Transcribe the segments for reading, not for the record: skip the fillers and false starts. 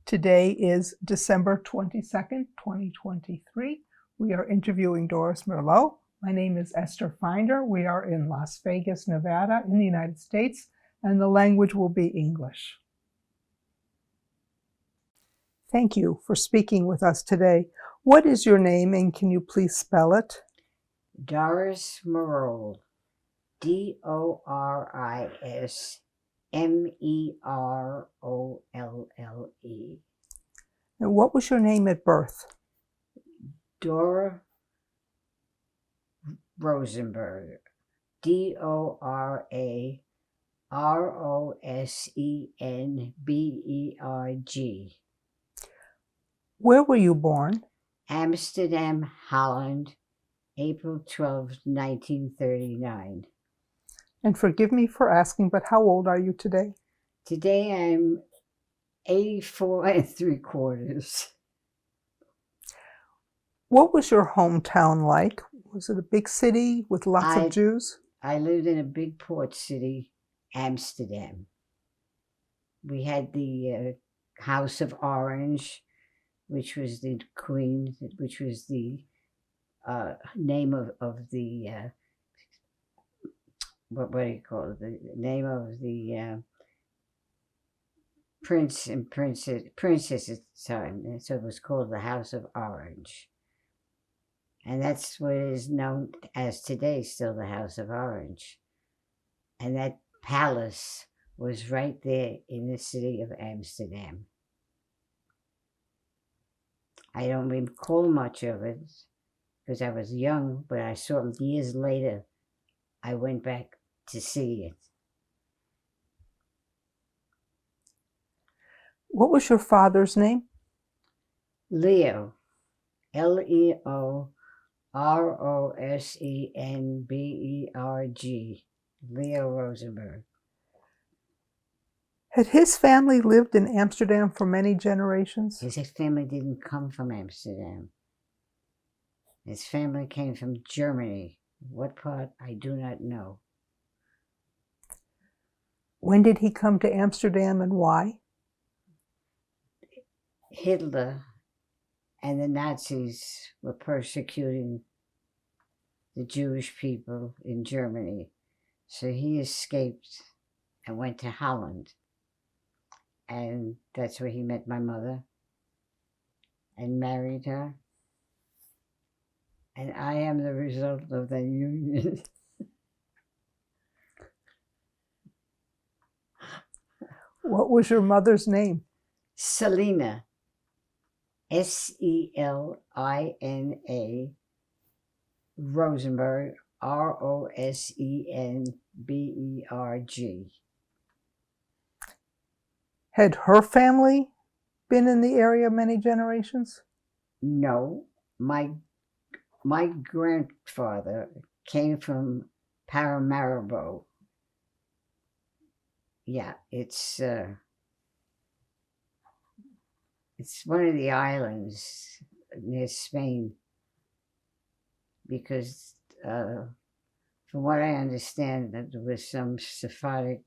Today is December 22nd, 2023. We are interviewing Doris Merlot. My name is Esther Finder. We are in Las Vegas, Nevada, in the United States, and the language will be English. Thank you for speaking with us today. What is your name, and can you please spell it? Doris Merolle, DORISMEROLLE. And what was your name at birth? Dora Rosenberg, DORAROSENBERG. Where were you born? Amsterdam, Holland, April 12, 1939. And forgive me for asking, but how old are you today? Today I'm 84 3/4. What was your hometown like? Was it a big city with lots of Jews? I lived in a big port city, Amsterdam. We had the House of Orange, which was the queen, which was the name of the, what do you call it? The name of the prince and princess at the time. And so it was called the House of Orange. And that's what is known as today, still the House of Orange. And that palace was right there in the city of Amsterdam. I don't recall much of it because I was young, but I saw it years later. I went back to see it. What was your father's name? Leo, LEOROSENBERG, Leo Rosenberg. Had his family lived in Amsterdam for many generations? His family didn't come from Amsterdam. His family came from Germany. What part, I do not know. When did he come to Amsterdam and why? Hitler and the Nazis were persecuting the Jewish people in Germany. So he escaped and went to Holland. And that's where he met my mother and married her. And I am the result of that union. What was your mother's name? Selina, SELINA, Rosenberg, ROSENBERG. Had her family been in the area many generations? No, my grandfather came from Paramaribo. Yeah, it's one of the islands near Spain, because from what I understand, that there was some Sephardic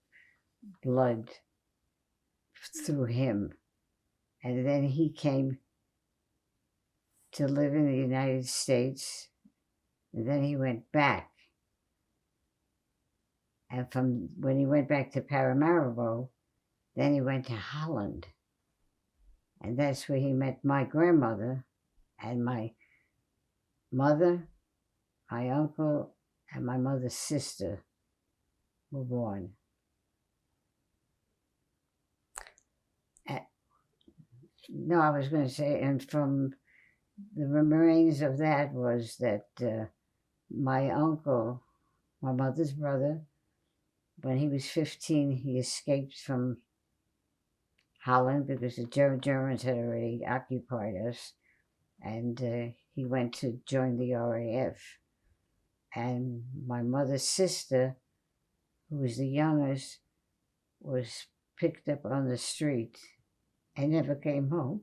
blood through him, and then he came to live in the United States, and then he went back. And from when he went back to Paramaribo, then he went to Holland. And that's where he met my grandmother, and my mother, my uncle, and my mother's sister were born. No, I was going to say, and from the remains of that was that my uncle, my mother's brother, when he was 15, he escaped from Holland because the Germans had already occupied us, and he went to join the RAF. And my mother's sister, who was the youngest, was picked up on the street and never came home.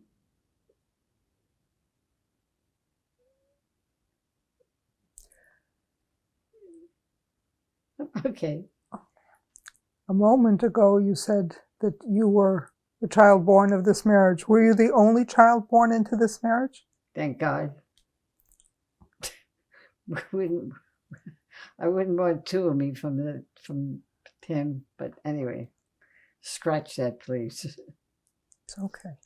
Okay. A moment ago, you said that you were the child born of this marriage. Were you the only child born into this marriage? Thank God. wouldn't I wouldn't want two of me from him, but anyway, scratch that, please. It's okay.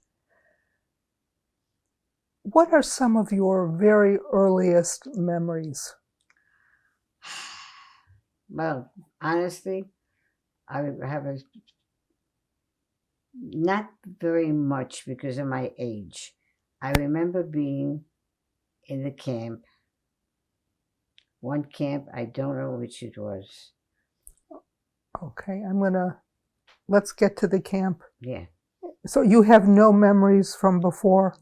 What are some of your very earliest memories? Well, honestly, I have not very much because of my age. I remember being in the camp. One camp, I don't know which it was. Okay, let's get to the camp. Yeah. So you have no memories from before?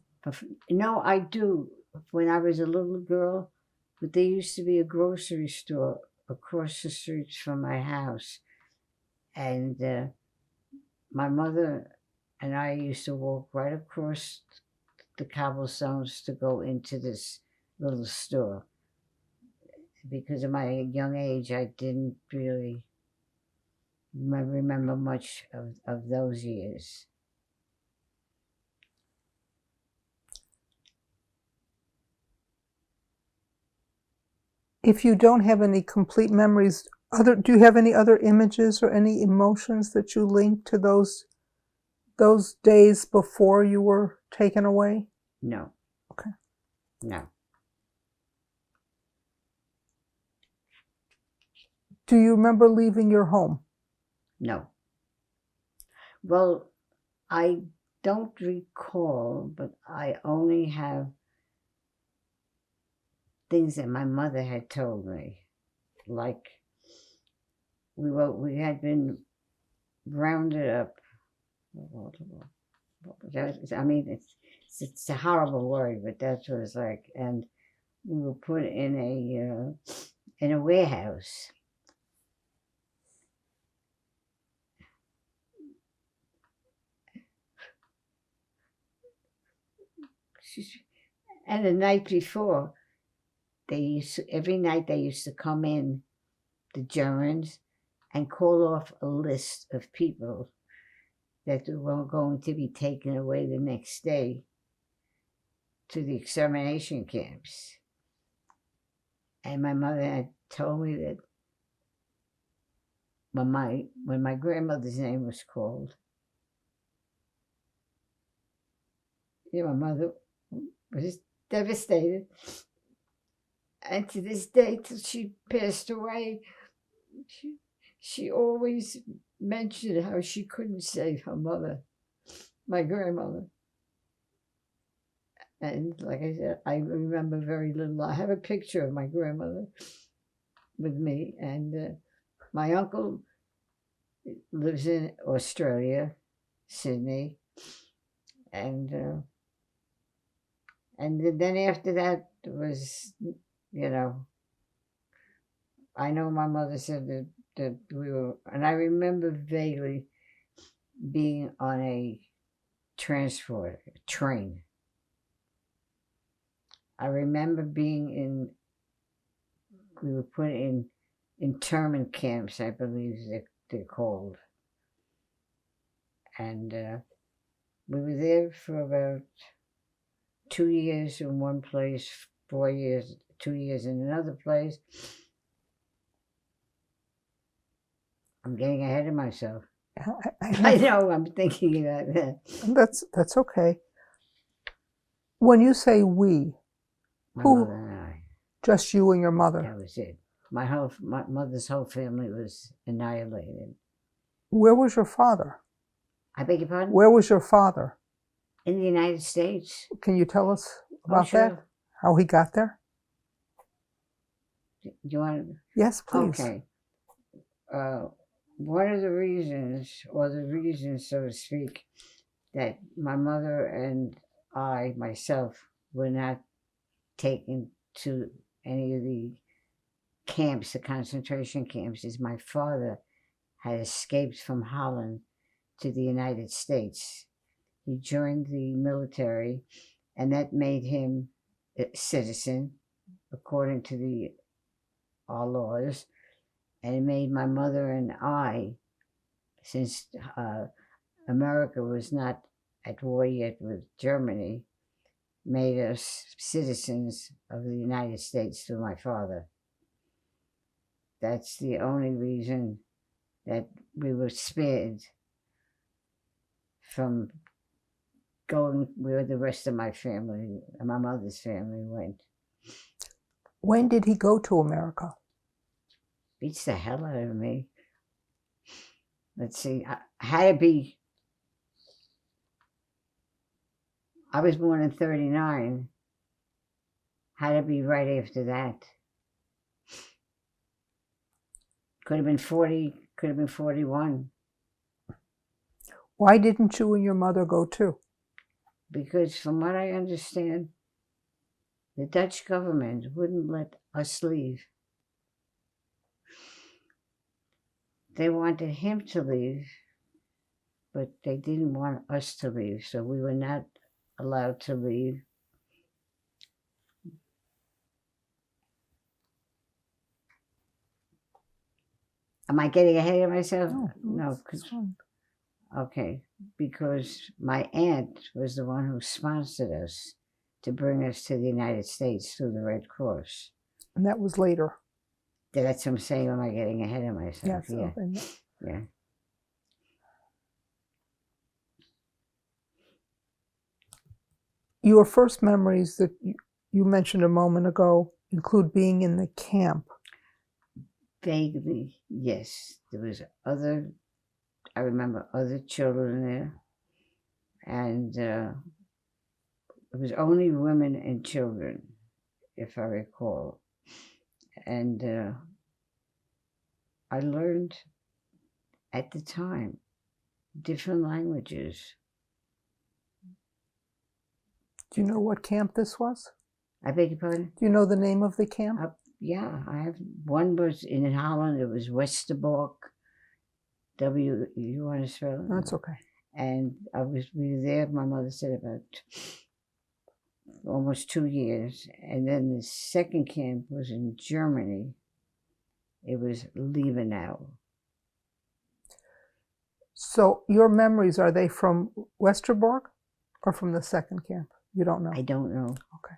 No, I do. When I was a little girl, but there used to be a grocery store across the street from my house. And my mother and I used to walk right across the cobblestones to go into this little store. Because of my young age, I didn't really remember much of those years. If you don't have any complete memories, do you have any other images or any emotions that you link to those days before you were taken away? No. Okay. No. Do you remember leaving your home? No. Well, I don't recall, but I only have things that my mother had told me. Like, we had been rounded up. I mean, it's a horrible word, but that's what it's like. And we were put in a warehouse. And the night before, every night they used to come in, the Germans, and call off a list of people that were going to be taken away the next day to the extermination camps. And my mother had told me that when my grandmother's name was called, my mother was devastated. And to this day, till she passed away, she always mentioned how she couldn't save her mother, my grandmother. And like I said, I remember very little. I have a picture of my grandmother with me, and my uncle lives in Australia, Sydney, and then after that was, I know my mother said that we were, and I remember vaguely being on a train. I remember we were put in internment camps, I believe they're called. And we were there for about 2 years in one place, 4 years, 2 years in another place. I'm getting ahead of myself. I know, I'm thinking about that. That's okay. When you say we, My who? mother and I. Just you and your mother? That was it. My mother's whole family was annihilated. Where was your father? I beg your pardon? Where was your father? In the United States. Can you tell us about sure. that? How he got there? Do you want to? Yes, please. Okay. One of the reasons, so to speak, that my mother and I, myself, were not taken to any of the camps, the concentration camps, is my father had escaped from Holland to the United States. He joined the military, and that made him a citizen according to our laws, and it made my mother and I, since America was not at war yet with Germany, made us citizens of the United States through my father. That's the only reason that we were spared from going where the rest of my family, my mother's family, went. When did he go to America? Beats the hell out of me. Let's see, I had to be, I was born in 1939, had to be right after that. Could have been 40, could have been 41. Why didn't you and your mother go too? Because from what I understand, the Dutch government wouldn't let us leave. They wanted him to leave, but they didn't want us to leave, so we were not allowed to leave. Am I getting ahead of myself? No, it's fine. okay, because my aunt was the one who sponsored us to bring us to the United States through the Red Cross. And that was later. That's what I'm saying. Am I getting ahead of myself? Yes. Yeah. Okay. Yeah. Your first memories that you mentioned a moment ago include being in the camp. Vaguely, yes. There was I remember other children there. And it was only women and children, if I recall. And I learned at the time different languages. Do you know what camp this was? I beg your pardon? Do you know the name of the camp? Yeah, I have. One was in Holland. It was Westerbork. You want to spell it? That's okay. And we were there, my mother said, about almost 2 years. And then the second camp was in Germany. It was Liebenau. So your memories, are they from Westerbork or from the second camp? You don't know? I don't know. Okay.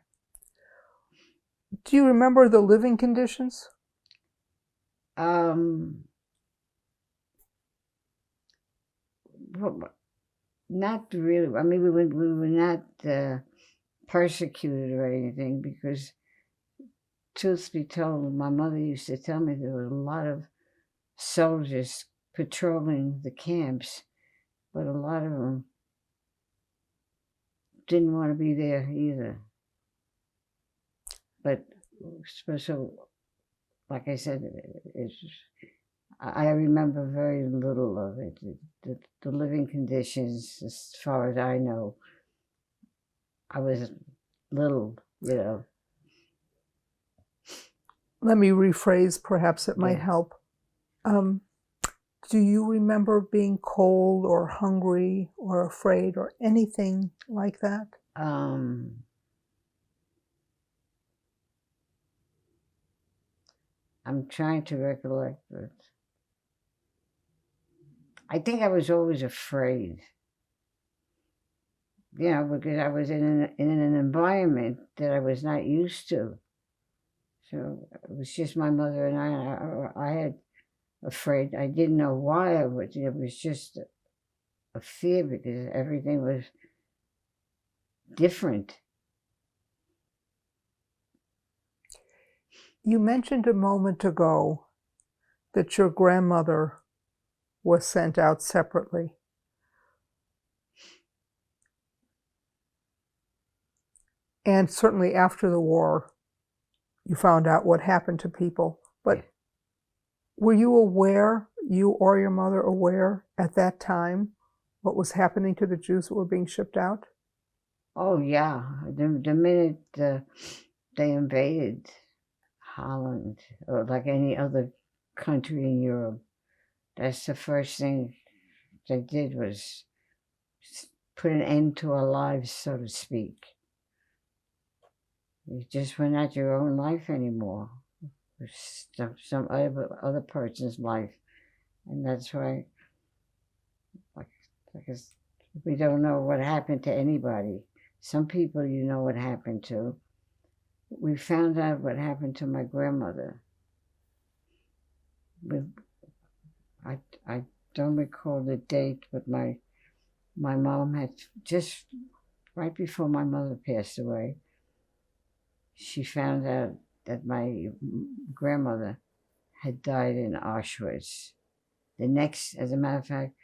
Do you remember the living conditions? Not really. I mean, we were not persecuted or anything, because, truth be told, my mother used to tell me there were a lot of soldiers patrolling the camps, but a lot of them didn't want to be there either. But so, like I said, I remember very little of it. The living conditions, as far as I know, I was little, you know. Let me rephrase, perhaps it might help. Do you remember being cold or hungry or afraid or anything like that? I'm trying to recollect it. I think I was always afraid. You know, because I was in an environment that I was not used to. So it was just my mother and I had afraid. I didn't know why. It was just a fear, because everything was different. You mentioned a moment ago that your grandmother was sent out separately. And certainly after the war, you found out what happened to people. But were you aware, you or your mother aware at that time, what was happening to the Jews that were being shipped out? Oh, yeah. The minute they invaded Holland, or like any other country in Europe, that's the first thing they did, was put an end to our lives, so to speak. You just were not your own life anymore. It was some other person's life. And that's why, like, because we don't know what happened to anybody. Some people you know what happened to. We found out what happened to my grandmother. I don't recall the date, but my mom had just right before my mother passed away, she found out that my grandmother had died in Auschwitz. The next, as a matter of fact,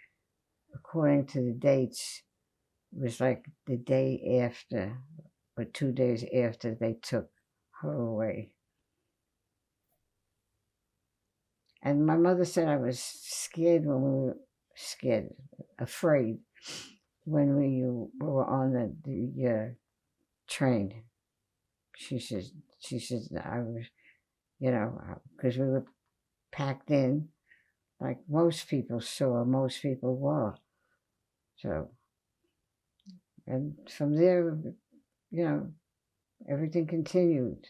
according to the dates, it was like the day after or 2 days after they took her away. And my mother said I was scared when we were afraid when we were on the train. She says I was, because we were packed in, like most people were. So, and from there, everything continued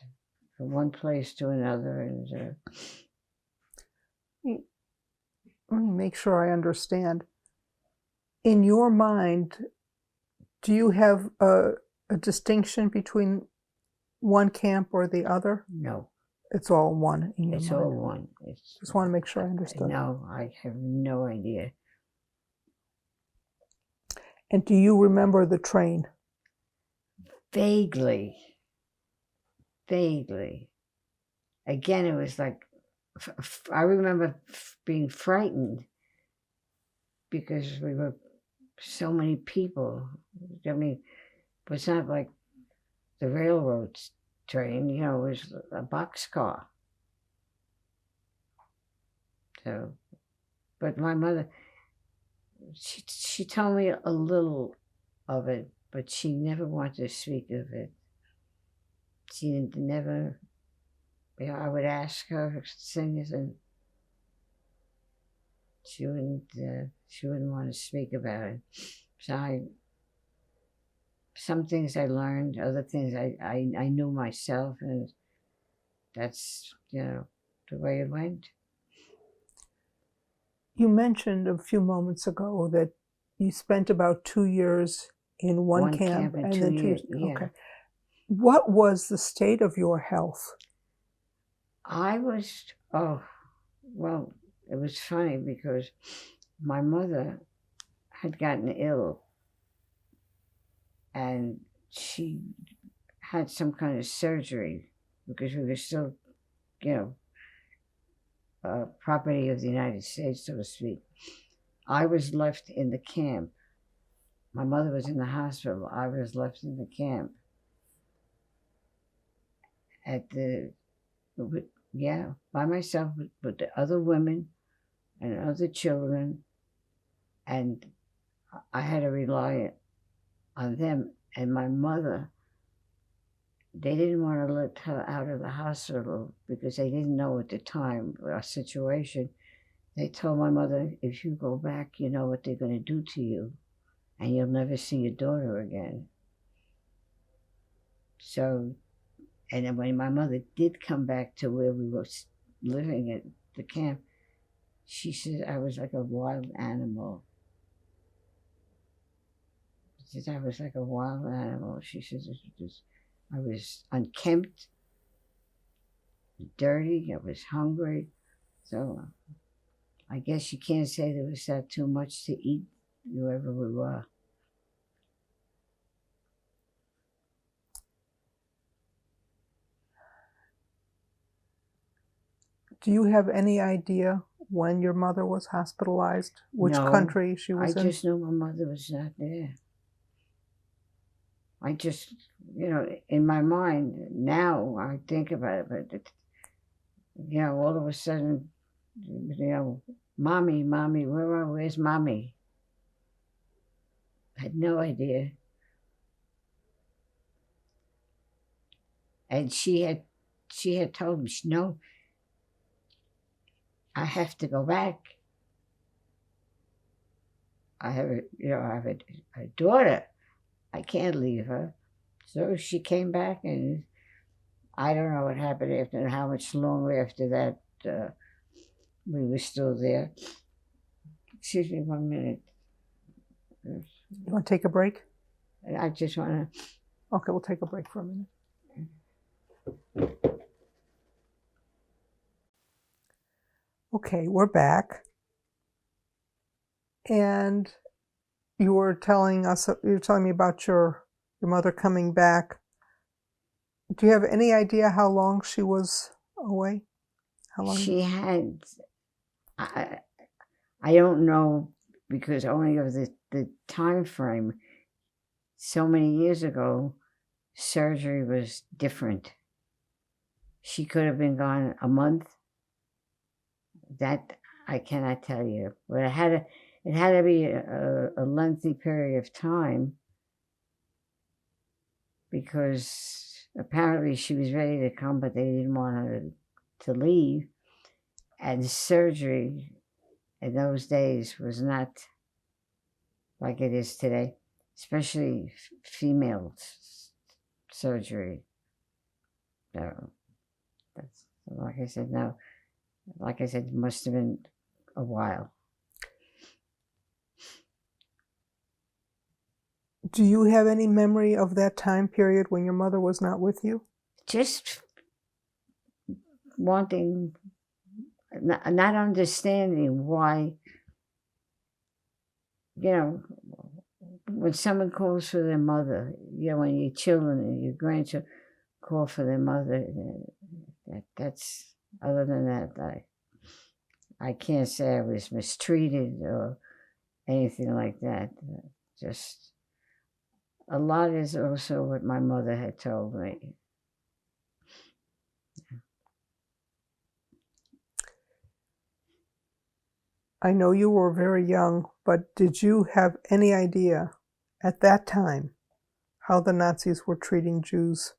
from one place to another, and let me make sure I understand. In your mind, do you have a distinction between one camp or the other? no, It's all one in your it's mind. all one. Just want to make sure I understood. No, I have no idea. And do you remember the train? Vaguely. Again, it was like, I remember being frightened because we were so many people. I mean, it was not like the railroad train, it was a boxcar. So, but my mother, she told me a little of it, but she never wanted to speak of it. She never, I would ask her things and she wouldn't want to speak about it. So some things I learned, other things I knew myself, and that's, the way it went. You mentioned a few moments ago that you spent about 2 years in one camp and then 2 years. Yeah. Okay. What was the state of your health? I was, well, it was funny because my mother had gotten ill and she had some kind of surgery because we were still, property of the United States, so to speak. I was left in the camp. My mother was in the hospital. I was left in the camp. By myself with the other women and other children, and I had to rely on them. And my mother, they didn't want to let her out of the hospital because they didn't know at the time our situation. They told my mother, if you go back, you know what they're going to do to you, and you'll never see your daughter again. So, and then when my mother did come back to where we were living at the camp, she said I was like a wild animal. She said I was like a wild animal. She says I was unkempt, dirty, I was hungry. So I guess you can't say there was that too much to eat wherever we were. Do you have any idea when your mother was hospitalized? Which country she was in? I just knew my mother was not there. I just, in my mind, now I think about it, but, all of a sudden, Mommy, where's Mommy? I had no idea. And she had told me, no, I have to go back. I have a daughter. I can't leave her. So she came back, and I don't know what happened after and how much longer after that we were still there. Excuse me 1 minute. You want to take a break? I just want to. Okay, we'll take a break for a minute. Okay, we're back. And you were telling me about your mother coming back. Do you have any idea how long she was away? How long? She had, I don't know, because only of the time frame. So many years ago, surgery was different. She could have been gone a month. That I cannot tell you, but it had to be a lengthy period of time, because apparently she was ready to come, but they didn't want her to leave. And surgery in those days was not like it is today, especially female surgery. So that's, like I said, no. Like I said, it must have been a while. Do you have any memory of that time period when your mother was not with you? Just wanting, not understanding why, when someone calls for their mother, when your children and your grandchildren call for their mother, that's, other than that, I can't say I was mistreated or anything like that. Just a lot is also what my mother had told me. I know you were very young, but did you have any idea at that time how the Nazis were treating Jews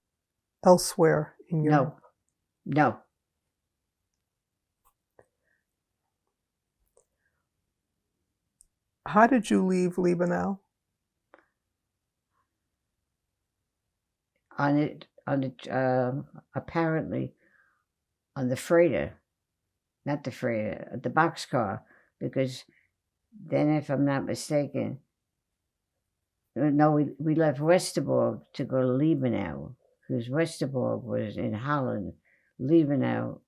elsewhere in Europe? No. How did you leave Liebenau? Apparently on the freighter, not the freighter, the boxcar, because then, if I'm not mistaken, no, we left Westerbork to go to Liebenau, because Westerbork was in Holland, Liebenau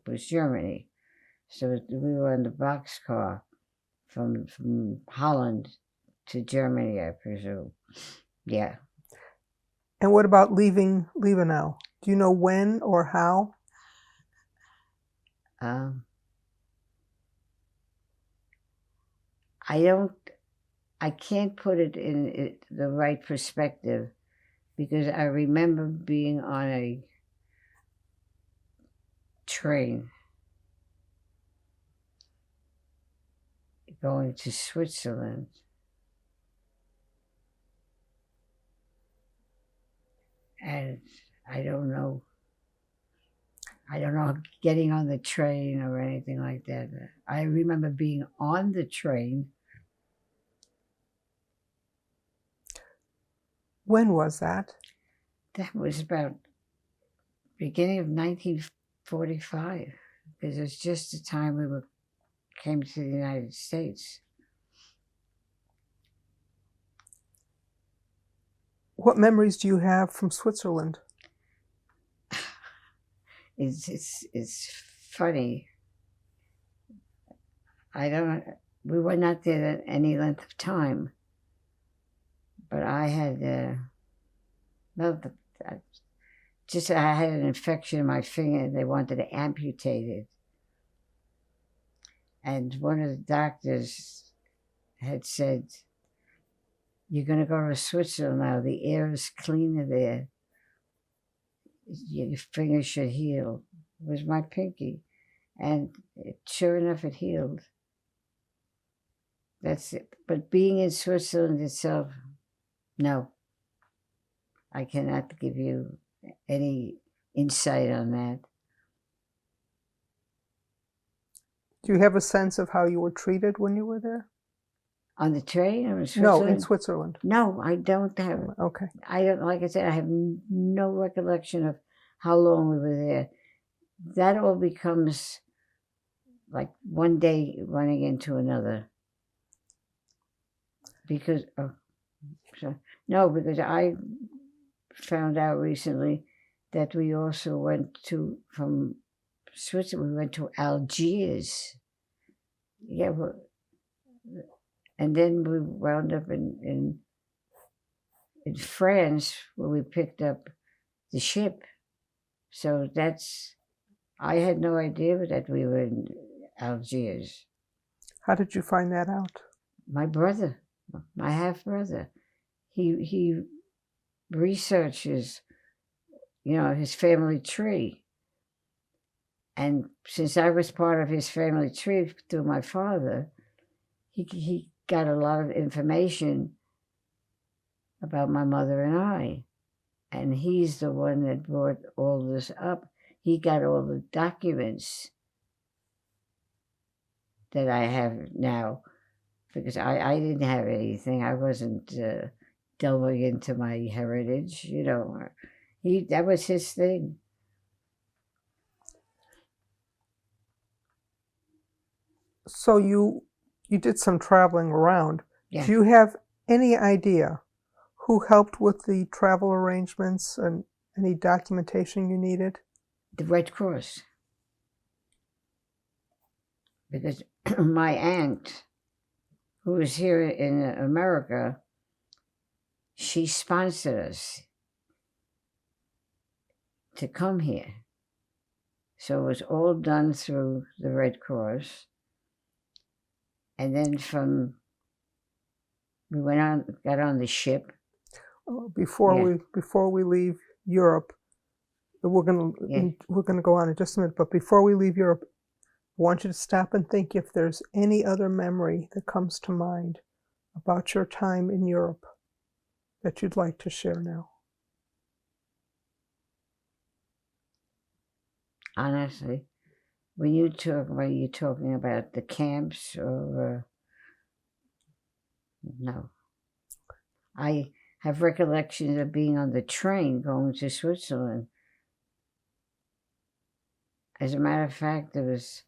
was Germany. So we were in the boxcar from Holland to Germany, I presume. Yeah. And what about leaving Liebenau? Do you know when or how? I can't put it in the right perspective, because I remember being on a train going to Switzerland. And I don't know getting on the train or anything like that. I remember being on the train. When was that? That was about beginning of 1945, because it's just the time we came to the United States. What memories do you have from Switzerland? It's funny. We were not there any length of time, but I had, I had an infection in my finger. They wanted to amputate it. And one of the doctors had said, "You're going to go to Switzerland now. The air is cleaner there. Your finger should heal." It was my pinky. And sure enough, it healed. That's it. But being in Switzerland itself, no. I cannot give you any insight on that. Do you have a sense of how you were treated when you were there? On the train or in Switzerland? No, in Switzerland. No, I don't have. Okay. I don't, like I said, I have no recollection of how long we were there. That all becomes like one day running into another. because no, because I found out recently that we also went to from Switzerland. We went to Algiers. Yeah, and then we wound up in France where we picked up the ship. So I had no idea that we were in Algiers. How did you find that out? My brother, my half brother, he researches, his family tree. And since I was part of his family tree through my father, he got a lot of information about my mother and I. And he's the one that brought all this up. He got all the documents that I have now, because I didn't have anything. I wasn't delving into my heritage, that was his thing. So you did some traveling around. Yeah. Do you have any idea who helped with the travel arrangements and any documentation you needed? The Red Cross. Because my aunt, who was here in America, she sponsored us to come here. So it was all done through the Red Cross. And then we got on the ship. Before we leave Europe, we're gonna go on in just a minute. But before we leave Europe, I want you to stop and think if there's any other memory that comes to mind about your time in Europe that you'd like to share now. Honestly, when you talk, are you talking about the camps or no? I have recollections of being on the train going to Switzerland. As a matter of fact, there was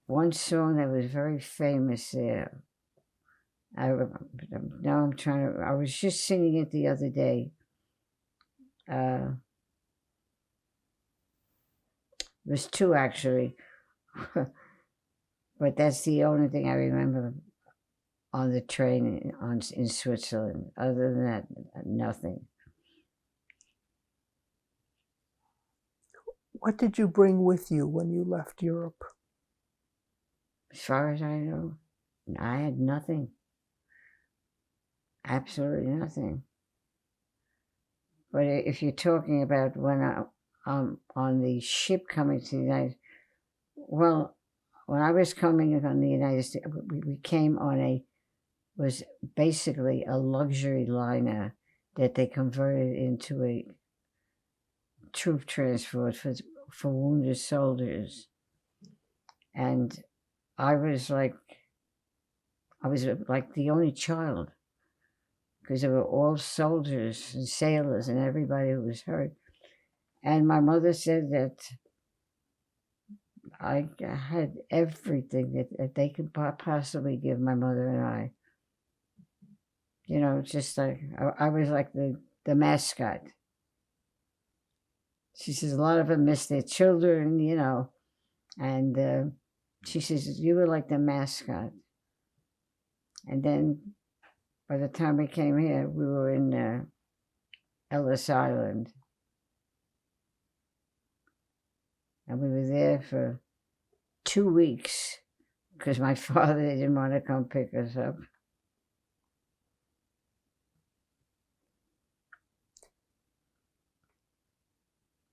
one song that was very famous there. I was just singing it the other day. There's two actually, but that's the only thing I remember on the train in Switzerland. Other than that, nothing. What did you bring with you when you left Europe? As far as I know, I had nothing. Absolutely nothing. But if you're talking about when I'm on the ship coming to the United, well, when I was coming on the United States, we came on was basically a luxury liner that they converted into a troop transport for wounded soldiers. And I was like the only child, because they were all soldiers and sailors and everybody who was hurt. And my mother said that I had everything that they could possibly give my mother and I. Just like I was like the mascot. She says a lot of them miss their children, and she says you were like the mascot. And then by the time we came here, we were in Ellis Island. And we were there for 2 weeks because my father didn't want to come pick us up.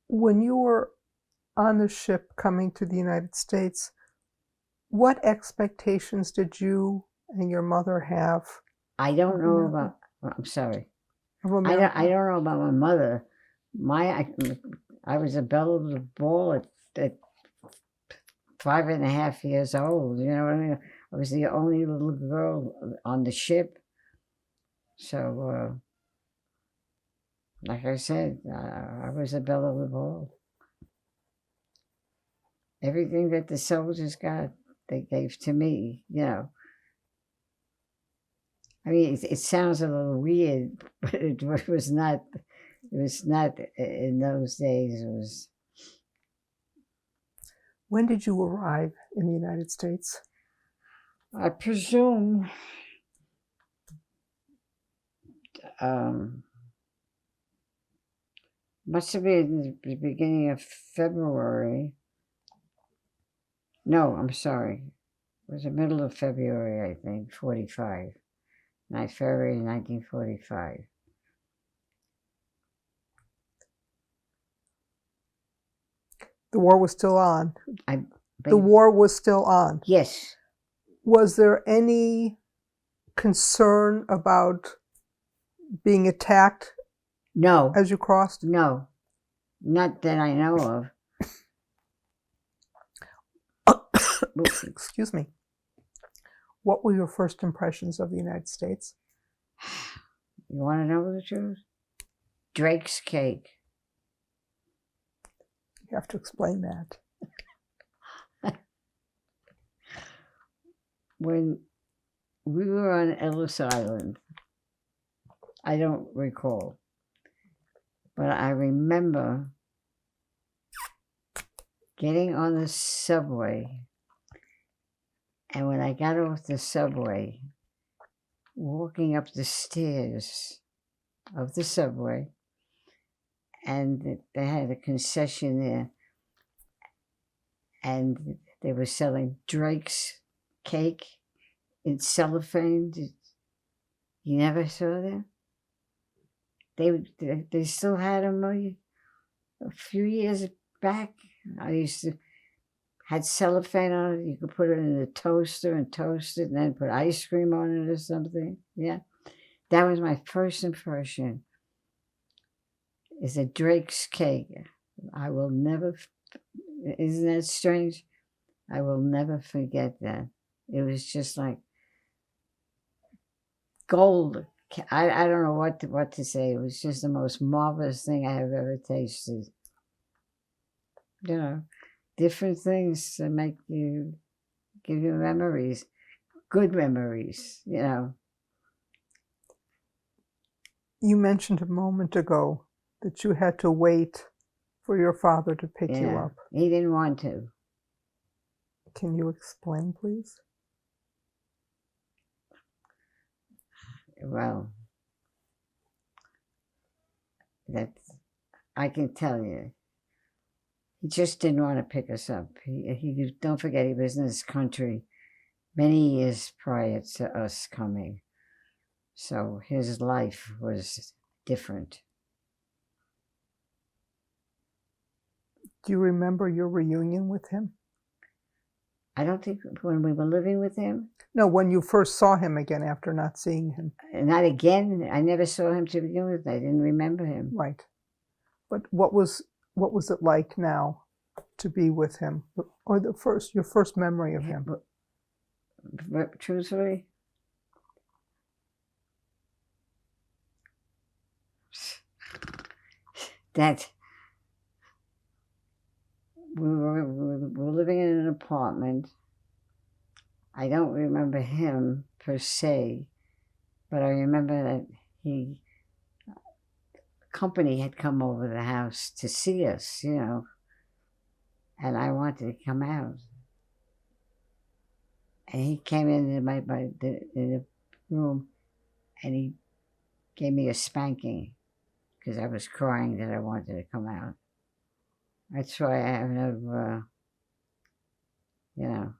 When you were on the ship coming to the United States, what expectations did you and your mother have? I don't know about. I'm sorry. I don't know about my mother. I was a belle of the ball at 5.5 years old. You know what I mean? I was the only little girl on the ship. So, like I said, I was a belle of the ball. Everything that the soldiers got, they gave to me, I mean, it sounds a little weird, but it was not. It was not in those days. It was. When did you arrive in the United States? I presume. Must have been the beginning of February. No, I'm sorry. It was the middle of February, I think, 45. February 1945. The war was still on. I The war was still on. Yes. Was there any concern about being attacked No. as you crossed? No. Not that I know of. Excuse me. What were your first impressions of the United States? You want to know the truth? Drake's cake. You have to explain that. When we were on Ellis Island, I don't recall, but I remember getting on the subway, and when I got off the subway, walking up the stairs of the subway, and they had a concession there, and they were selling Drake's cake in cellophane. You never saw them? They still had them a few years back. I used to had cellophane on it. You could put it in the toaster and toast it, and then put ice cream on it or something. Yeah, that was my first impression. Is a Drake's cake. I will never. Isn't that strange? I will never forget that. It was just like gold. I don't know what to say. It was just the most marvelous thing I have ever tasted. You know, different things to make you, give you memories, good memories, you know. You mentioned a moment ago that you had to wait for your father to pick you up. He didn't want to. Can you explain, please? Well, I can tell you. He just didn't want to pick us up. He don't forget, he was in this country many years prior to us coming. So his life was different. Do you remember your reunion with him? I don't think when we were living with him. No, when you first saw him again after not seeing him. Not again. I never saw him to begin with. I didn't remember him. Right. But what was it like now to be with him? Or your first memory of him? But truthfully, that we were living in an apartment. I don't remember him per se, but I remember that company had come over the house to see us, you know, and I wanted to come out. And he came in the room, and he gave me a spanking because I was crying that I wanted to come out. That's why I have no, you know.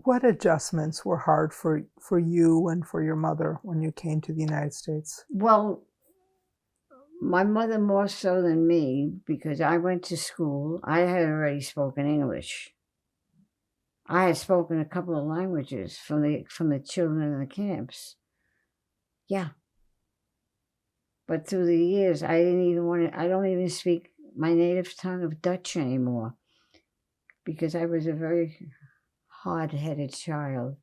What adjustments were hard for you and for your mother when you came to the United States? Well, my mother more so than me, because I went to school. I had already spoken English. I had spoken a couple of languages from the children in the camps. Yeah. But through the years, I don't even speak my native tongue of Dutch anymore, because I was a very hard-headed child.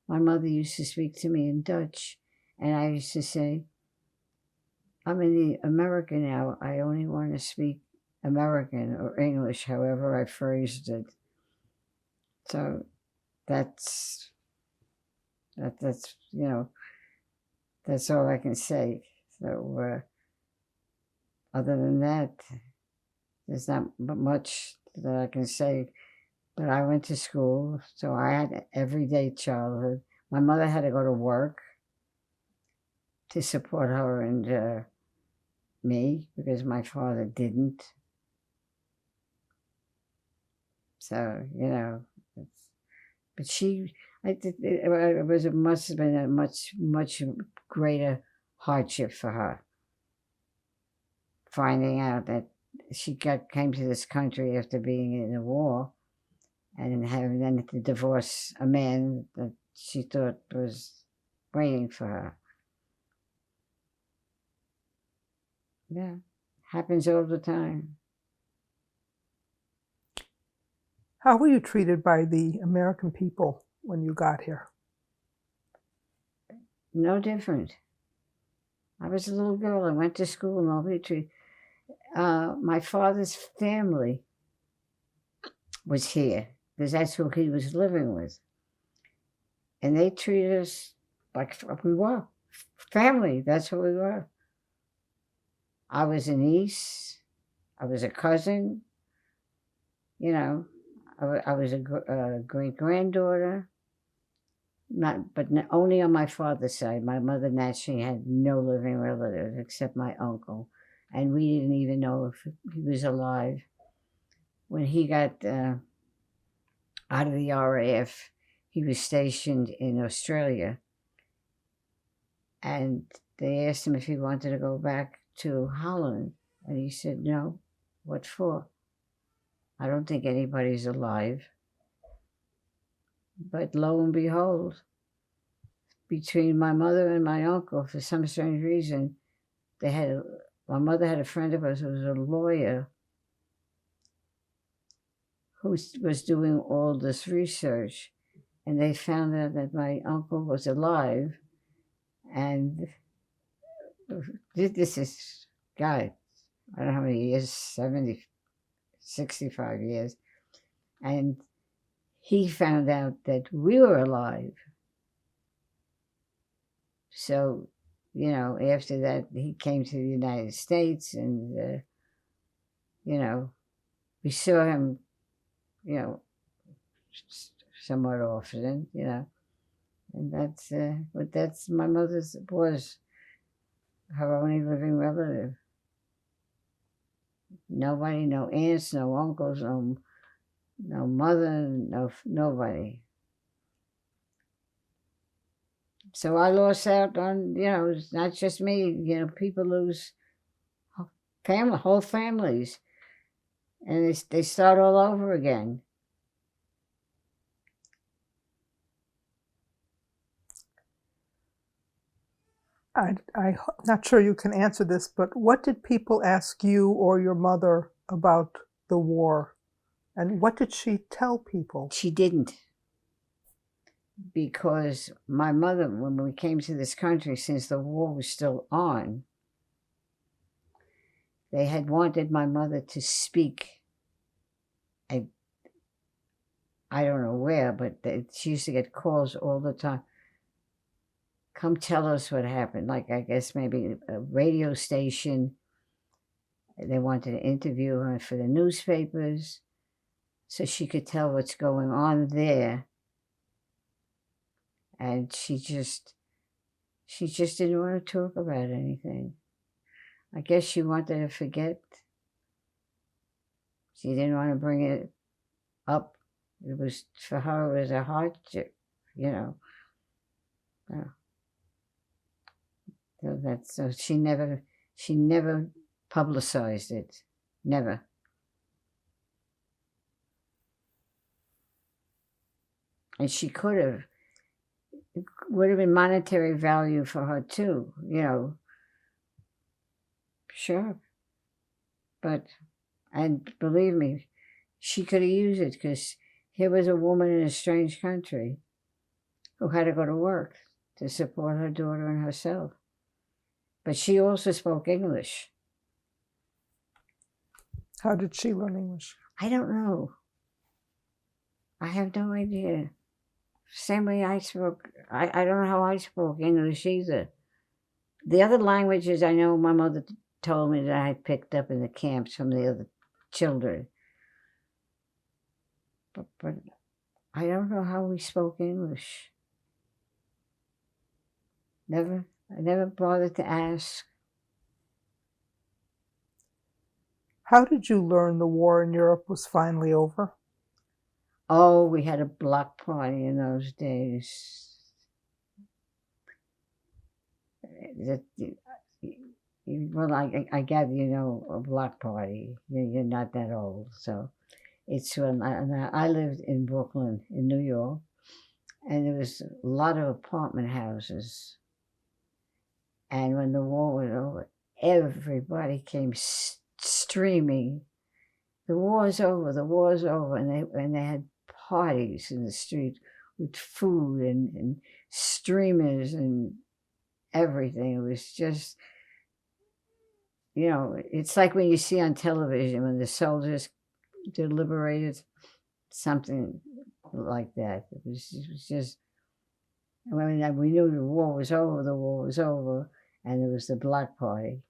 My mother used to speak to me in Dutch, and I used to say, I'm in America now. I only want to speak American or English, however I phrased it. So that's that's that's all I can say. So other than that, there's not much that I can say. But I went to school, so I had an everyday childhood. My mother had to go to work to support her and me because my father didn't. So but I did, it must have been a much greater hardship for her finding out that she came to this country after being in a war and having then to divorce a man that she thought was waiting for her. Yeah, happens all the time. How were you treated by the American people when you got here? No different. I was a little girl. I went to school. Nobody treated. My father's family was here because that's who he was living with, and they treated us like we were family. That's who we were. I was a niece. I was a cousin. I was a great granddaughter. Only on my father's side. My mother naturally had no living relatives except my uncle, and we didn't even know if he was alive. When he got out of the RAF, he was stationed in Australia, and they asked him if he wanted to go back to Holland, and he said no. What for? I don't think anybody's alive. But lo and behold, between my mother and my uncle, for some strange reason, my mother had a friend of ours who was a lawyer who was doing all this research, and they found out that my uncle was alive, and this is, God, I don't know how many years, 70, 65 years, and he found out that we were alive. So, after that, he came to the United States, and, we saw him, somewhat often, and that's my mother's, was her only living relative. Nobody, no aunts, no uncles, no mother, nobody. So I lost out on, it's not just me, people lose whole families, and they start all over again. I'm not sure you can answer this, but what did people ask you or your mother about the war? And what did she tell people? She didn't. Because my mother, when we came to this country, since the war was still on, they had wanted my mother to speak. I don't know where, but she used to get calls all the time. Come tell us what happened. Like, I guess maybe a radio station. They wanted to interview her for the newspapers so she could tell what's going on there. And she just didn't want to talk about anything. I guess she wanted to forget. She didn't want to bring it up. It was, for her, it was a hardship, Yeah. So she never publicized it. Never. And she could have. It would have been monetary value for her too, Sure. And believe me, she could have used it, because here was a woman in a strange country who had to go to work to support her daughter and herself. But she also spoke English. How did she learn English? I don't know. I have no idea. Same way I spoke, I don't know how I spoke English either. The other languages I know my mother told me that I had picked up in the camps from the other children. But I don't know how we spoke English. I never bothered to ask. How did you learn the war in Europe was finally over? Oh, we had a block party in those days. That, well, I gather you know a block party. You're not that old, so it's when I lived in Brooklyn, in New York, and there was a lot of apartment houses. And when the war was over, everybody came streaming. The war's over. The war's over, and they had parties in the street with food and streamers and everything. It was just, you know, it's like when you see on television when the soldiers they're liberated, something like that. It was just, I mean, we knew the war was over, and it was the black party.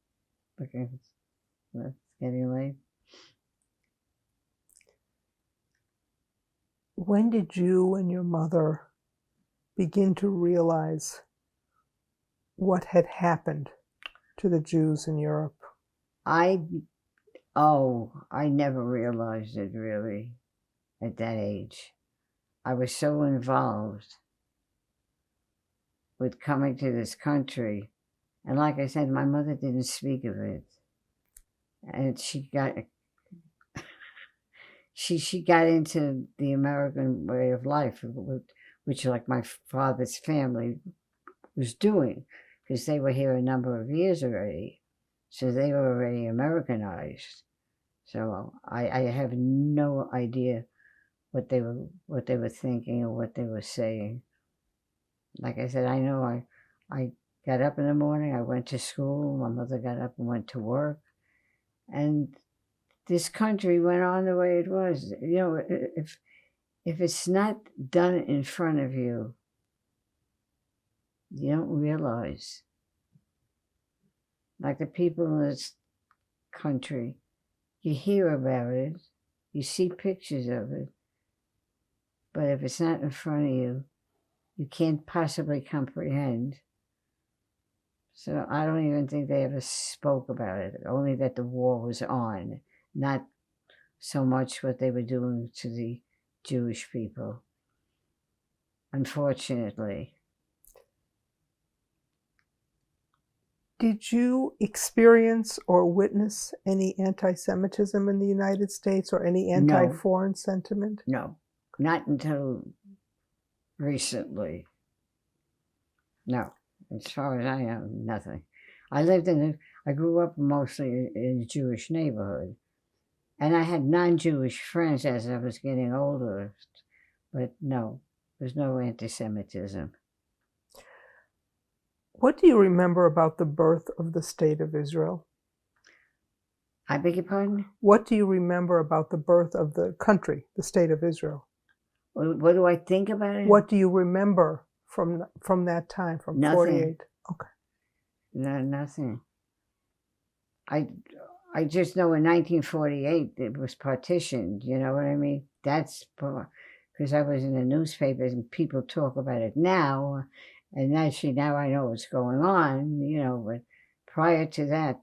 Okay, it's getting late. When did you and your mother begin to realize what had happened to the Jews in Europe? I never realized it really at that age. I was so involved with coming to this country. And like I said, my mother didn't speak of it. And she got into the American way of life, which like my father's family was doing, because they were here a number of years already. So they were already Americanized. So I have no idea what they were thinking or what they were saying. Like I said, I know I got up in the morning, I went to school, my mother got up and went to work, and this country went on the way it was. You know, if it's not done in front of you, you don't realize. Like the people in this country, you hear about it, you see pictures of it, but if it's not in front of you, you can't possibly comprehend. So I don't even think they ever spoke about it, only that the war was on, not so much what they were doing to the Jewish people, unfortunately. Did you experience or witness any anti-Semitism in the United States or any anti-foreign sentiment? No, not until recently. No, as far as I know, nothing. I grew up mostly in a Jewish neighborhood, and I had non-Jewish friends as I was getting older, but no, there's no anti-Semitism. What do you remember about the birth of the State of Israel? I beg your pardon? What do you remember about the birth of the country, the State of Israel? What do I think about it? What do you remember from that time, from Nothing. 48? Okay. No, nothing. I just know in 1948 it was partitioned, you know what I mean? That's because I was in the newspapers and people talk about it now, and actually now I know what's going on, you know, but prior to that,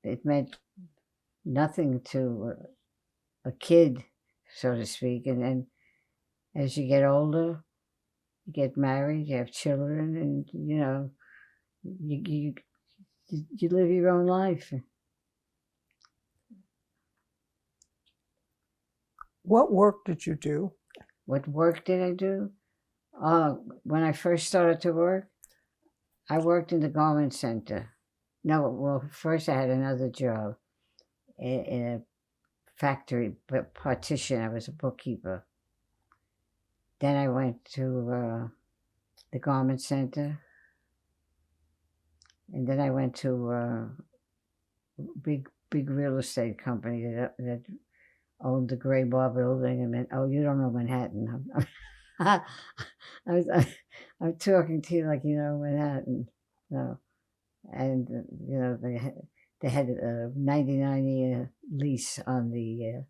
it meant nothing to a kid, so to speak. And then as you get older, you get married, you have children, and, you know, you live your own life. What work did you do? What work did I do? When I first started to work, I worked in the garment center. No, well, first I had another job in a factory partition. I was a bookkeeper. Then I went to the garment center. And then I went to a big real estate company that owned the Gray Bar building. And then, oh, you don't know Manhattan. I'm talking to you like you know Manhattan. No. And, they had a 99-year lease on the,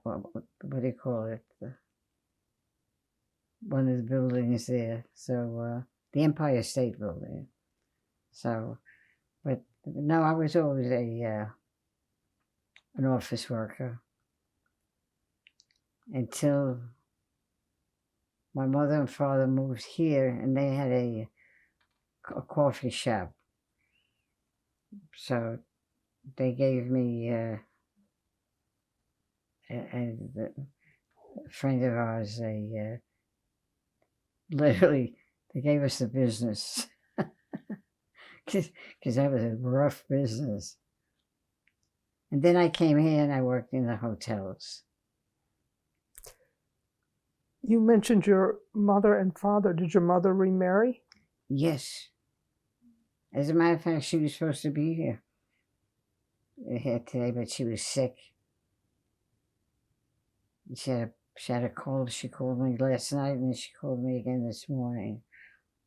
what do you call it? One of the buildings there. So, the Empire State Building. So, but no, I was always an office worker until my mother and father moved here, and they had a coffee shop. So they gave me a friend of ours literally they gave us the business because that was a rough business. And then I came here and I worked in the hotels. You mentioned your mother and father. Did your mother remarry? Yes. As a matter of fact, she was supposed to be here today, but she was sick. She had a cold. She called me last night, and she called me again this morning.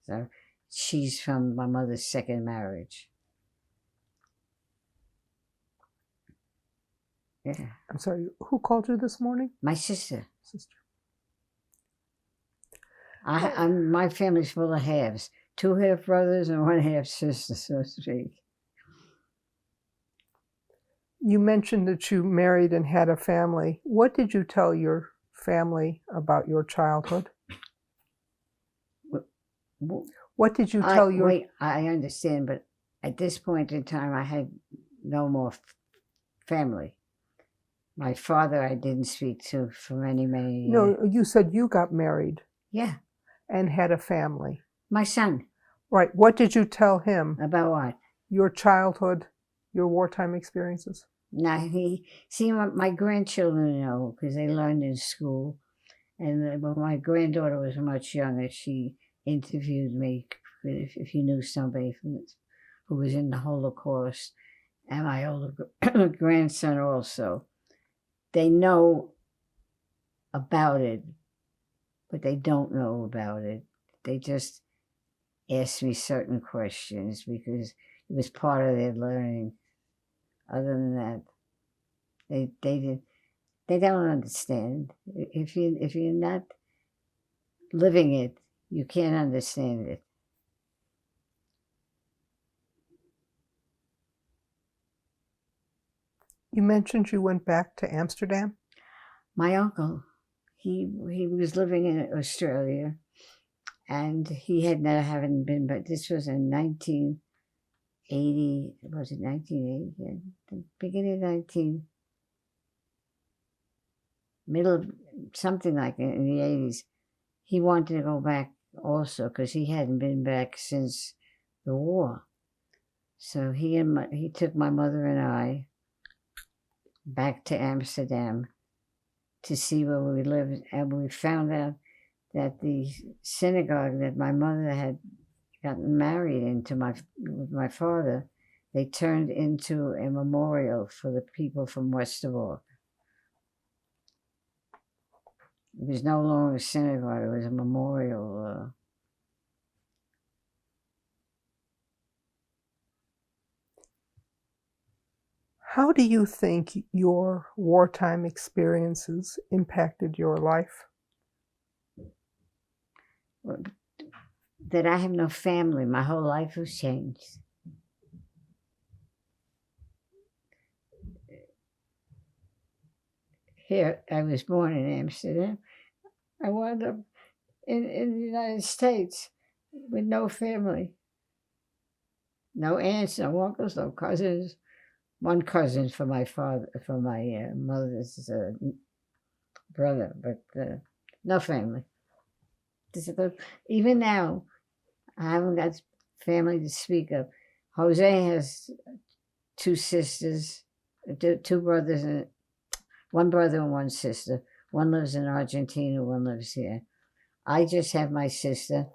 So she's from my mother's second marriage. Yeah. I'm sorry, who called you this morning? My sister. Sister. My family's full of halves. 2 half brothers and 1 half sister, so to speak. You mentioned that you married and had a family. What did you tell your family about your childhood? What did you tell your... Wait, I understand, but at this point in time, I had no more family. My father I didn't speak to for many, many years. No, you said you got married. Yeah. And had a family. My son. Right. What did you tell him? About what? Your childhood, your wartime experiences. Now, my grandchildren know because they learned in school. And when my granddaughter was much younger, she interviewed me if you knew somebody who was in the Holocaust. And my older grandson also. They know about it, but they don't know about it. They just ask me certain questions because it was part of their learning. Other than that, they don't understand. If you're not living it, you can't understand it. You mentioned you went back to Amsterdam? My uncle, he was living in Australia, and he had never haven't been, but this was in 1980, was it 1980? Yeah, the beginning of middle of something like in the 80s. He wanted to go back also because he hadn't been back since the war. So he took my mother and I back to Amsterdam to see where we lived, and we found out that the synagogue that my mother had gotten married into with my father, they turned into a memorial for the people from Westerbork. It was no longer a synagogue, it was a memorial. How do you think your wartime experiences impacted your life? That I have no family. My whole life was changed. Here, I was born in Amsterdam. I wound up in the United States with no family. No aunts, no uncles, no cousins. One cousin for my father, for my mother's brother, but no family. Even now, I haven't got family to speak of. Jose has 2 sisters, 2 brothers, and 1 brother and 1 sister. One lives in Argentina, one lives here. I just have my sister.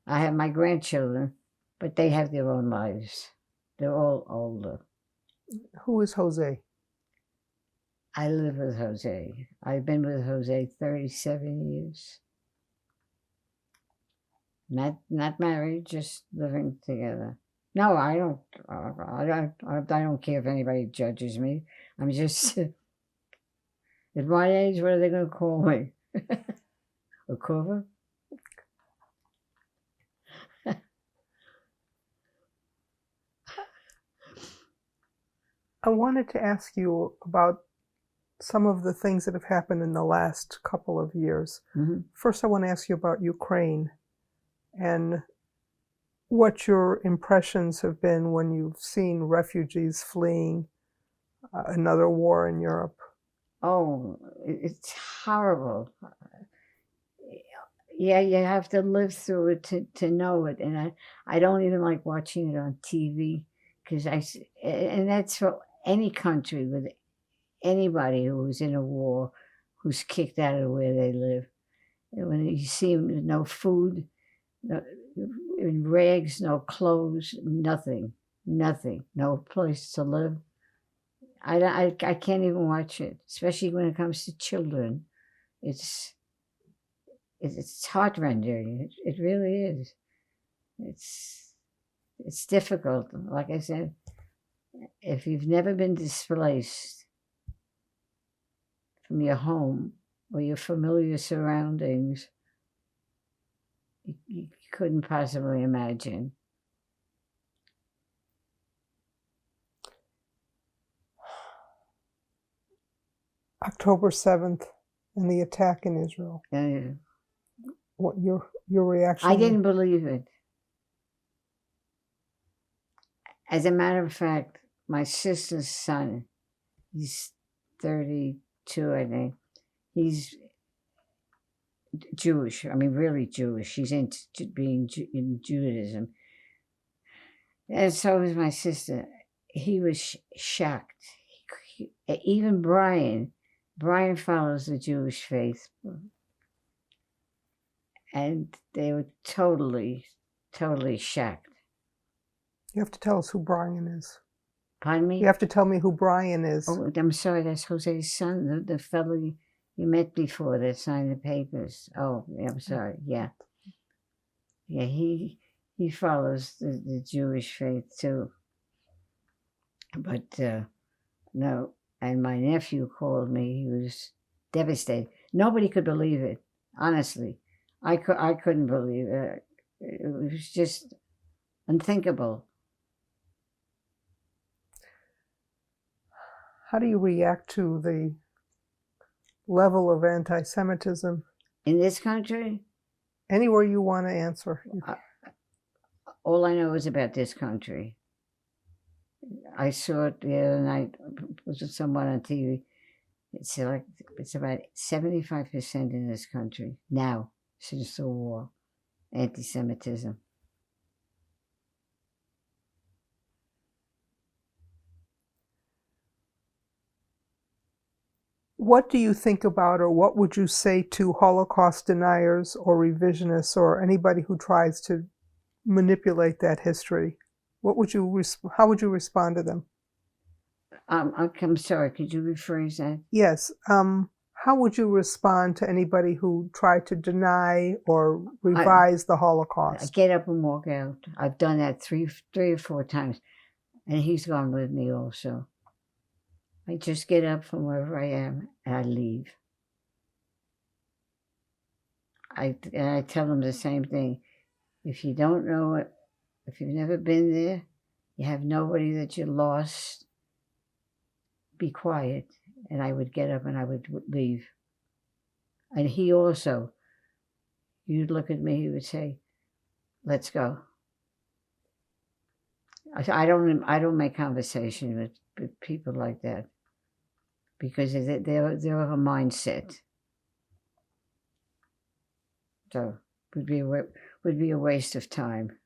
I have my grandchildren, but they have their own lives. They're all older. Who is Jose? I live with Jose. I've been with Jose 37 years. Not married, just living together. No, I don't. I don't care if anybody judges me. I'm just at my age. What are they going to call me? A cover? I wanted to ask you about some of the things that have happened in the last couple of years. Mm-hmm. First, I want to ask you about Ukraine and what your impressions have been when you've seen refugees fleeing another war in Europe. Oh, it's horrible. Yeah, you have to live through it to know it. And I don't even like watching it on TV because and that's for any country with anybody who's in a war, who's kicked out of where they live. And when you see no food, in rags, no clothes, nothing, no place to live. I can't even watch it, especially when it comes to children. It's heart-rending. It really is. It's difficult. Like I said, if you've never been displaced from your home or your familiar surroundings, you couldn't possibly imagine. October 7th and the attack in Israel. What your reaction? I didn't believe it. As a matter of fact, my sister's son, he's 32, I think. He's Jewish. I mean, really Jewish. He's into being in Judaism. And so is my sister. He was shocked. Even Brian follows the Jewish faith. And they were totally shocked. You have to tell us who Brian is. Pardon me? You have to tell me who Brian is. Oh, I'm sorry, that's Jose's son, the fellow you met before that signed the papers. Oh, I'm sorry, yeah. Yeah, he follows the Jewish faith too. But no, and my nephew called me. He was devastated. Nobody could believe it, honestly. I couldn't believe it. It was just unthinkable. How do you react to the level of anti-Semitism? In this country? Anywhere you want to answer. All I know is about this country. I saw it the other night. Was with someone on TV. It's about 75% in this country now, since the war, anti-Semitism. What do you think about, or what would you say to Holocaust deniers or revisionists or anybody who tries to manipulate that history? How would you respond to them? I'm sorry, could you rephrase that? Yes. How would you respond to anybody who tried to deny or revise the Holocaust? I get up and walk out. I've done that three or four times, and he's gone with me also. I just get up from wherever I am and I leave. I tell them the same thing. If you don't know it, if you've never been there, you have nobody that you lost, be quiet. And I would get up and I would leave. And he also, you'd look at me, he would say, let's go. I don't make conversation with people like that because they're of a mindset. So it would be a waste of time.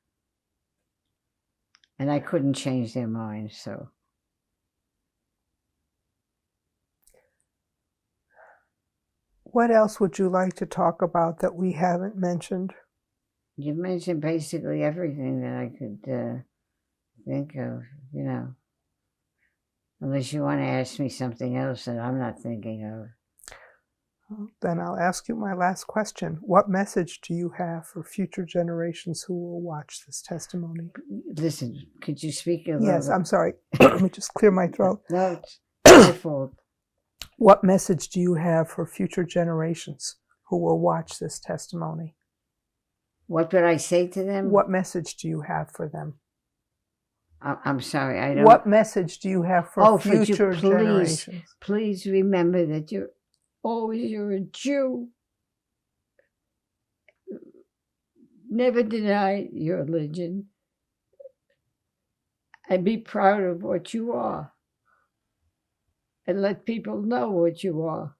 And I couldn't change their minds, so. What else would you like to talk about that we haven't mentioned? You've mentioned basically everything that I could think of, you know. Unless you want to ask me something else that I'm not thinking of. Then I'll ask you my last question. What message do you have for future generations who will watch this testimony? Listen, could you speak a little Yes, bit? I'm sorry. Let me just clear my throat. No, it's my fault. What message do you have for future generations who will watch this testimony? What would I say to them? What message do you have for them? I'm sorry, I don't. What message do you have for future please, generations? please remember that you're a Jew. Never deny your religion. And be proud of what you are. And let people know what you are.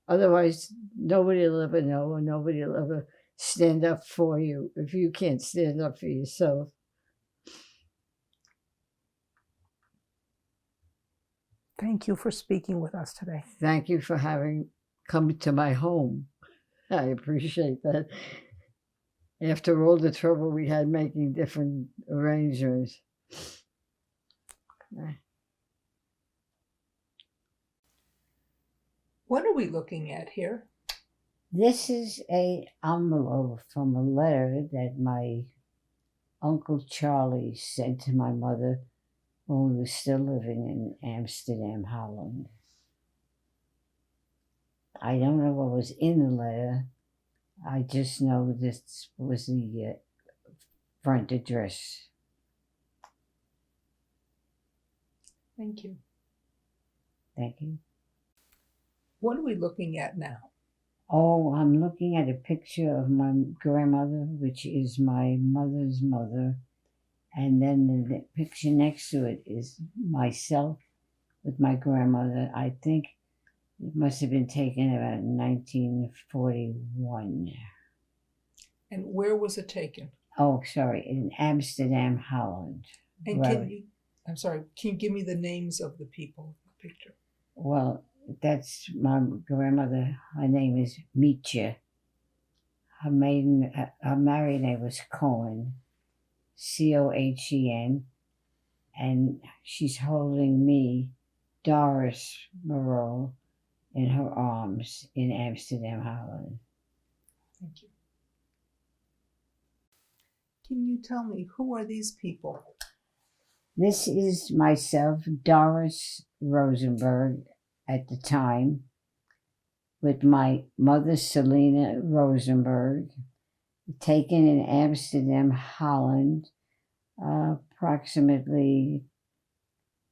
Otherwise, nobody will ever know, and nobody will ever stand up for you if you can't stand up for yourself. Thank you for speaking with us today. Thank you for having come to my home. I appreciate that. After all the trouble we had making different arrangements. What are we looking at here? This is an envelope from a letter that my Uncle Charlie sent to my mother when we were still living in Amsterdam, Holland. I don't know what was in the letter. I just know this was the front address. Thank you. Thank you. What are we looking at now? Oh, I'm looking at a picture of my grandmother, which is my mother's mother. And then the picture next to it is myself with my grandmother. I think it must have been taken about 1941. And where was it taken? Oh, sorry, in Amsterdam, Holland. And can you give me the names of the people in the picture? Well, that's my grandmother. Her name is Mietje. Her married name was Cohen, Cohen, and she's holding me, Doris Moreau, in her arms in Amsterdam, Holland. Thank you. Can you tell me, who are these people? This is myself, Doris Rosenberg, at the time, with my mother, Selena Rosenberg, taken in Amsterdam, Holland, approximately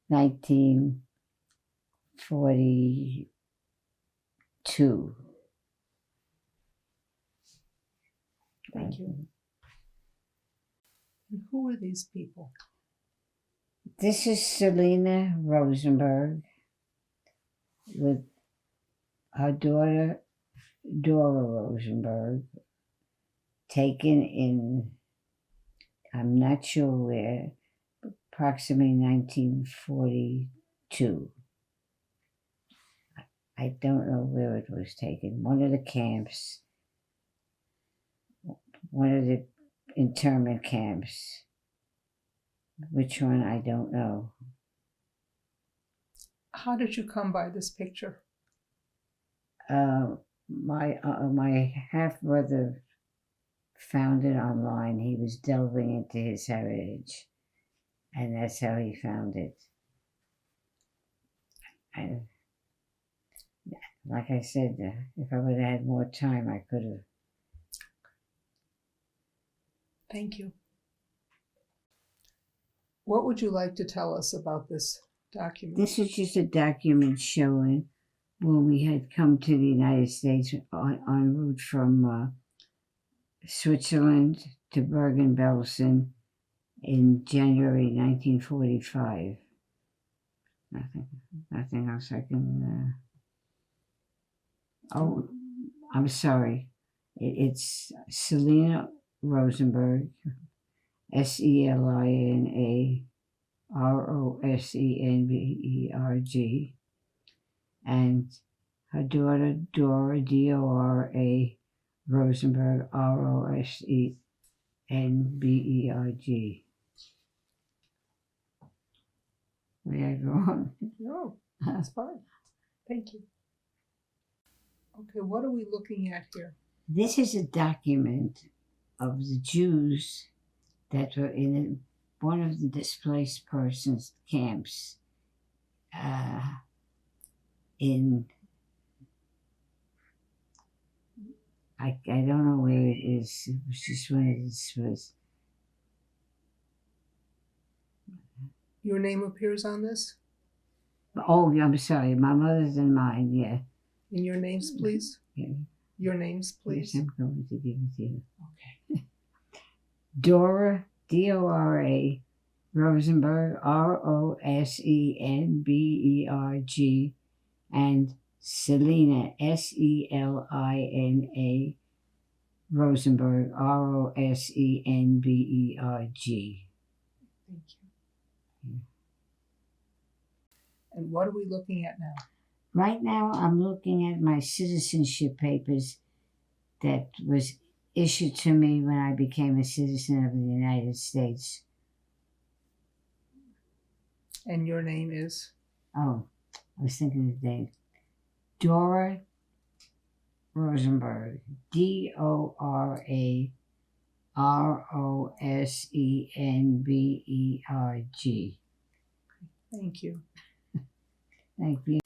1942. Thank you. And who are these people? This is Selena Rosenberg with her daughter, Dora Rosenberg, taken in, I'm not sure where, approximately 1942. I don't know where it was taken. One of the camps, one of the internment camps. Which one, I don't know. How did you come by this picture? My half-brother found it online. He was delving into his heritage, and that's how he found it. And like I said, if I would have had more time, I could have. Thank you. What would you like to tell us about this document? This is just a document showing when we had come to the United States en route from Switzerland to Bergen-Belsen in January 1945. Nothing else I can... Oh, I'm sorry. It's Selena Rosenberg, Selina Rosenberg, and her daughter Dora, Dora Rosenberg, Rosenberg. where I go on. No, that's fine. Thank you. Okay, what are we looking at here? This is a document of the Jews that were in one of the displaced persons camps in, I don't know where it is. It was just one of the displaced. Your name appears on this? Oh, I'm sorry, my mother's and mine, yeah. And your names, please? Yeah. Your names, please? Yes, I'm going to give it to you. Okay. Dora, D-O-R-A, Rosenberg, R-O-S-E-N-B-E-R-G, and Selina, S-E-L-I-N-A, Rosenberg, R-O-S-E-N-B-E-R-G. Thank you. And what are we looking at now? Right now, I'm looking at my citizenship papers that was issued to me when I became a citizen of the United States. And your name is? Oh, I was thinking of the name. Dora Rosenberg. D-O-R-A-R-O-S-E-N-B-E-R-G. Thank you. Thank you.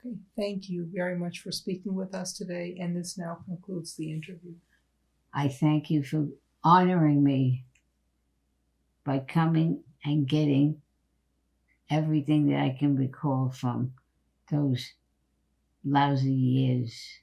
Okay, thank you very much for speaking with us today, and this now concludes the interview. I thank you for honoring me by coming and getting everything that I can recall from those lousy years.